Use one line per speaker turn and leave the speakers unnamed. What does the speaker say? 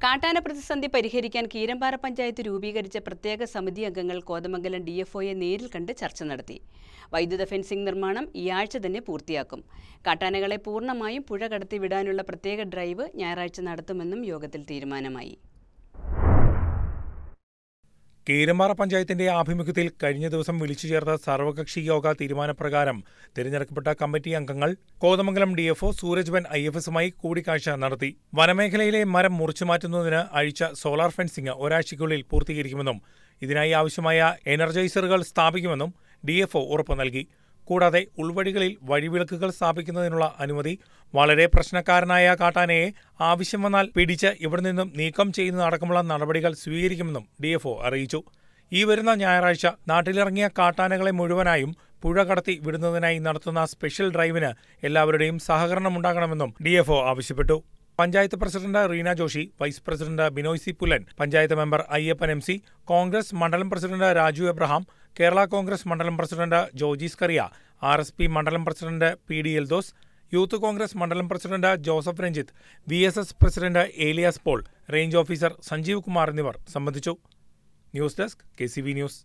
കാട്ടാന പ്രതിസന്ധി പരിഹരിക്കാൻ കീരമ്പാറ പഞ്ചായത്ത് രൂപീകരിച്ച പ്രത്യേക സമിതി അംഗങ്ങൾ കോതമംഗലം DFOയെ നേരിൽ കണ്ട് ചർച്ച നടത്തി. വൈദ്യുത ഫെൻസിംഗ് നിർമ്മാണം ഈ ആഴ്ച തന്നെ പൂർത്തിയാക്കും. കാട്ടാനകളെ പൂർണ്ണമായും പുഴ കടത്തി വിടാനുള്ള പ്രത്യേക ഡ്രൈവ് ഞായറാഴ്ച നടത്തുമെന്നും യോഗത്തിൽ തീരുമാനമായി.
കീരമ്പാറ പഞ്ചായത്തിന്റെ ആഭിമുഖ്യത്തിൽ കഴിഞ്ഞ ദിവസം വിളിച്ചു ചേർത്ത സർവകക്ഷി യോഗ തീരുമാനപ്രകാരം തിരഞ്ഞെടുക്കപ്പെട്ട കമ്മിറ്റി അംഗങ്ങൾ കോതമംഗലം DFO സൂരജ്വൻ IFSുമായി കൂടിക്കാഴ്ച നടത്തി. വനമേഖലയിലെ മരം മുറിച്ചുമാറ്റുന്നതിന് അഴിച്ച സോളാർ ഫെൻസിംഗ് ഒരാഴ്ചയ്ക്കുള്ളിൽ പൂർത്തീകരിക്കുമെന്നും ഇതിനായി ആവശ്യമായ എനർജൈസറുകൾ സ്ഥാപിക്കുമെന്നും DFO ഉറപ്പു നൽകി. കൂടാതെ ഉൾവഴികളിൽ വഴിവിളക്കുകൾ സ്ഥാപിക്കുന്നതിനുള്ള അനുമതി, വളരെ പ്രശ്നക്കാരനായ കാട്ടാനയെ ആവശ്യം വന്നാൽ പിടിച്ച് ഇവിടെ നിന്നും നീക്കം ചെയ്യുന്നതടക്കമുള്ള നടപടികൾ സ്വീകരിക്കുമെന്നും DFO അറിയിച്ചു. ഈ വരുന്ന ഞായറാഴ്ച നാട്ടിലിറങ്ങിയ കാട്ടാനകളെ മുഴുവനായും പുഴ കടത്തി വിടുന്നതിനായി നടത്തുന്ന സ്പെഷ്യൽ ഡ്രൈവിന് എല്ലാവരുടെയും സഹകരണമുണ്ടാകണമെന്നും DFO ആവശ്യപ്പെട്ടു. Panchayat president Reena Joshi, vice president Binoy C Pullan, panchayat member Ayyappan MC, Congress മണ്ഡലം പ്രസിഡന്റ് രാജു എബ്രഹാം, കേരള കോൺഗ്രസ് മണ്ഡലം പ്രസിഡന്റ് ജോജി സ്കറിയ, RSP മണ്ഡലം president PD Eldhose, youth Congress മണ്ഡലം president Joseph Ranjith, VSS president Elias Paul, range officer Sanjeev Kumar എന്നിവർ സംബന്ധിച്ചു. News desk KCV news.